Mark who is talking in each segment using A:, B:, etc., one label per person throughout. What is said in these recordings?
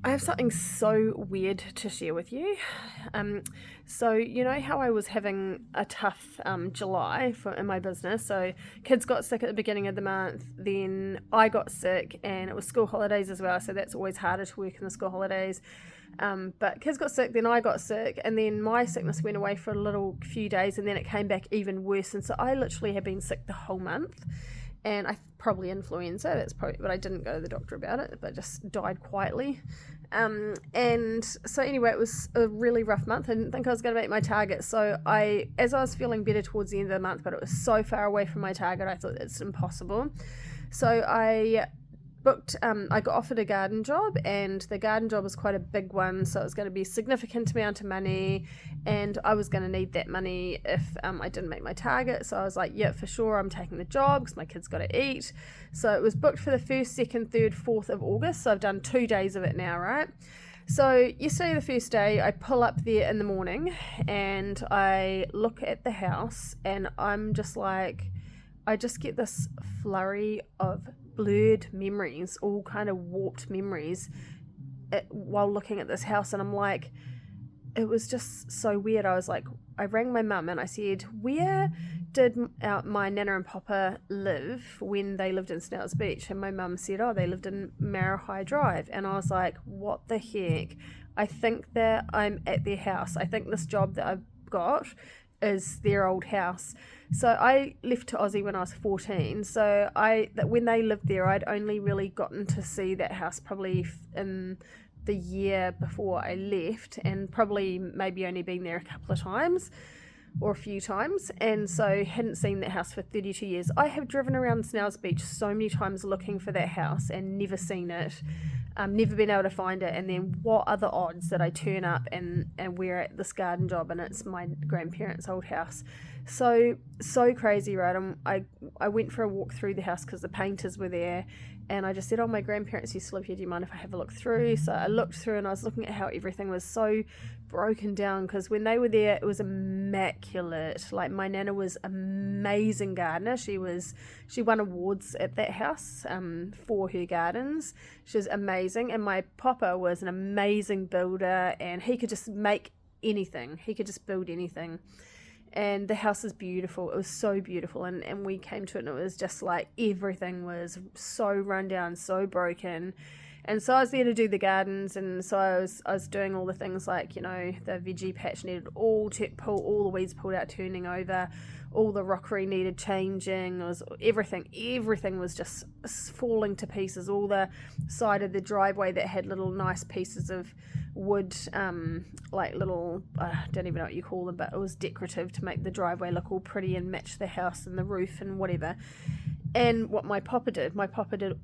A: I have something so weird to share with you. So you know how I was having a tough July in my business. So kids got sick at the beginning of the month, then I got sick, and it was school holidays as well. So that's always harder to work in the school holidays. But kids got sick, then I got sick, and then my sickness went away for a little few days, and then it came back even worse. And so I literally have been sick the whole month, and I probably influenza. That's probably, but I didn't go to the doctor about it, but just died quietly. And so anyway, it was a really rough month. I didn't think I was going to make my target. So as I was feeling better towards the end of the month, but it was so far away from my target, I thought it's impossible. So I got offered a garden job, and the garden job was quite a big one, so it was going to be a significant amount of money, and I was going to need that money if I didn't make my target. So I was like, yeah, for sure, I'm taking the job because my kids got to eat. So it was booked for the 1st, 2nd, 3rd, 4th of August, so I've done 2 days of it now, right? So yesterday, the first day, I pull up there in the morning, and I look at the house, and I'm just like, I just get this flurry of blurred memories, all kind of warped memories while looking at this house. And I'm like, it was just so weird. I was like, I rang my mum and I said, where did my Nana and Papa live when they lived in Snouts Beach? And my mum said, oh, they lived in Marahai Drive. And I was like, what the heck? I think that I'm at their house. I think this job that I've got is their old house. So I left to Aussie when I was 14. So when they lived there, I'd only really gotten to see that house probably in the year before I left, and probably maybe only been there a couple of times or a few times, and so hadn't seen that house for 32 years. I have driven around Snouts Beach so many times looking for that house and never seen it. Never been able to find it. And then what are the odds that I turn up and we're at this garden job and it's my grandparents' old house? So crazy, right? I went for a walk through the house because the painters were there, and I just said, oh, my grandparents used to live here, do you mind if I have a look through? So I looked through, and I was looking at how everything was so broken down, because when they were there, it was immaculate. Like, my Nana was amazing gardener. She won awards at that house for her gardens. She was amazing. And my papa was an amazing builder, and he could just make anything. He could just build anything. And the house is beautiful. It was so beautiful. And we came to it, and it was just like everything was so run down, so broken. And so I was there to do the gardens, and so I was doing all the things like, you know, the veggie patch needed all the weeds pulled out, turning over, all the rockery needed changing. It was everything was just falling to pieces. All the side of the driveway that had little nice pieces of wood, like little, I don't even know what you call them, but it was decorative to make the driveway look all pretty and match the house and the roof and whatever. And what my papa did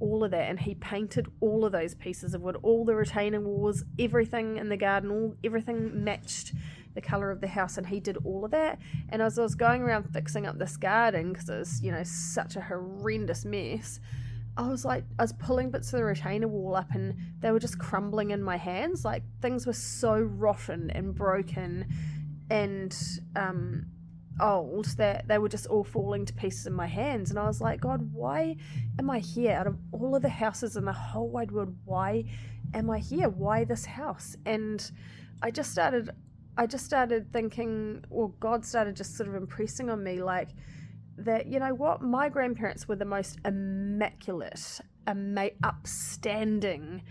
A: all of that, and he painted all of those pieces of wood, all the retaining walls, everything in the garden, everything matched the colour of the house, and he did all of that. And as I was going around fixing up this garden, because it was, you know, such a horrendous mess, I was pulling bits of the retainer wall up, and they were just crumbling in my hands. Like, things were so rotten and broken and old that they were just all falling to pieces in my hands. And I was like, God, why am I here? Out of all of the houses in the whole wide world, why am I here? Why this house? And I just started thinking, well, God started just sort of impressing on me, like, that, you know what, my grandparents were the most immaculate, upstanding,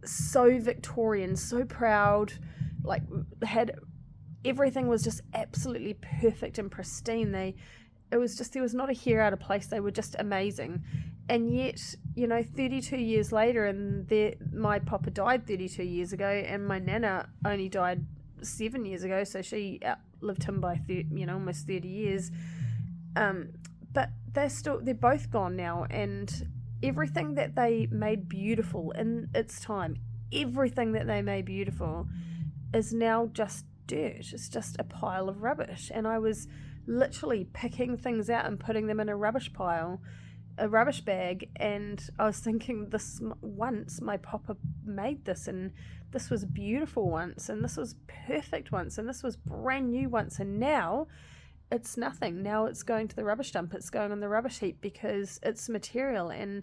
A: so Victorian, so proud, like, everything was just absolutely perfect and pristine. There was not a hair out of place. They were just amazing. And yet, you know, 32 years later, and my papa died 32 years ago, and my Nana only died 7 years ago, so she outlived him by almost 30 years. But they're both gone now, and everything that they made beautiful in its time, everything that they made beautiful is now just dirt. It's just a pile of rubbish. And I was literally picking things out and putting them in a rubbish bag, and I was thinking, this once my papa made this, and this was beautiful once, and this was perfect once, and this was brand new once, and now it's nothing. Now it's going to the rubbish dump. It's going on the rubbish heap because it's material, and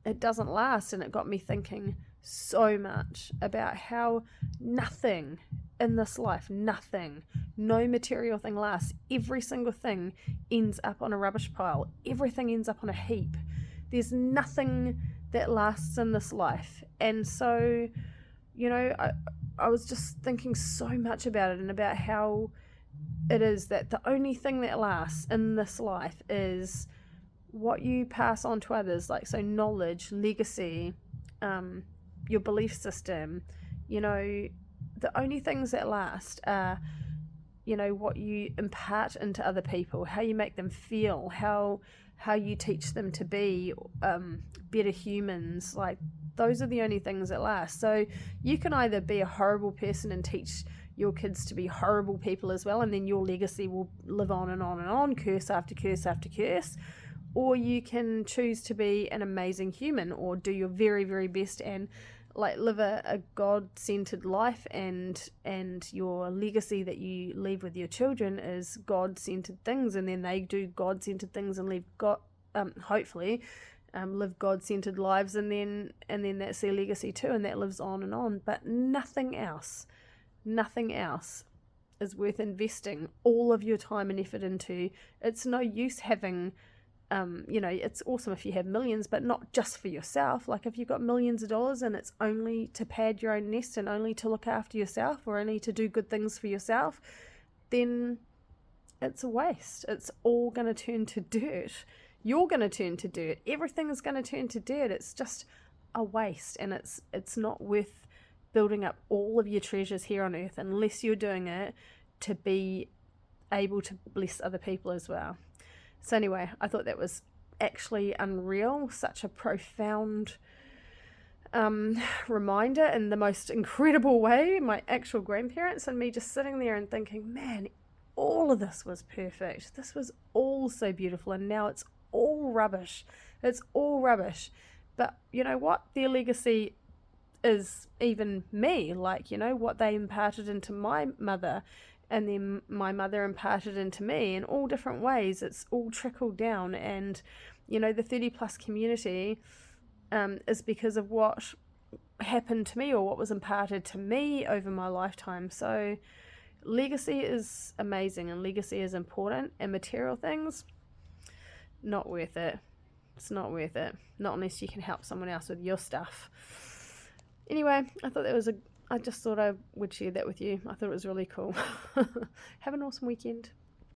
A: it doesn't last. And it got me thinking so much about how nothing in this life, nothing, no material thing lasts. Every single thing ends up on a rubbish pile. Everything ends up on a heap. There's nothing that lasts in this life. And so, I was just thinking so much about it, and about how it is that the only thing that lasts in this life is what you pass on to others, like, so knowledge, legacy, your belief system. The only things that last are, what you impart into other people, how you make them feel, how you teach them to be better humans. Like, those are the only things that last. So you can either be a horrible person and teach your kids to be horrible people as well, and then your legacy will live on and on and on, curse after curse after curse. Or you can choose to be an amazing human, or do your very, very best and live a God-centered life, and your legacy that you leave with your children is God-centered things, and then they do God-centered things and leave hopefully live God-centered lives, and then that's their legacy too, and that lives on and on. But nothing else is worth investing all of your time and effort into. It's no use having it's awesome if you have millions, but not just for yourself. Like, if you've got millions of dollars and it's only to pad your own nest and only to look after yourself, or only to do good things for yourself, then it's a waste. It's all going to turn to dirt. You're going to turn to dirt. Everything is going to turn to dirt. It's just a waste, and it's not worth building up all of your treasures here on earth unless you're doing it to be able to bless other people as well. So anyway, I thought that was actually unreal, such a profound reminder in the most incredible way. My actual grandparents and me just sitting there and thinking, man, all of this was perfect. This was all so beautiful, and now it's all rubbish. It's all rubbish. But you know what? Their legacy is even me. Like, what they imparted into my mother, and then my mother imparted into me in all different ways. It's all trickled down, and the 30 plus community is because of what happened to me, or what was imparted to me over my lifetime. So legacy is amazing, and legacy is important, and material things, not worth it. It's not worth it, not unless you can help someone else with your stuff. Anyway, I just thought I would share that with you. I thought it was really cool. Have an awesome weekend.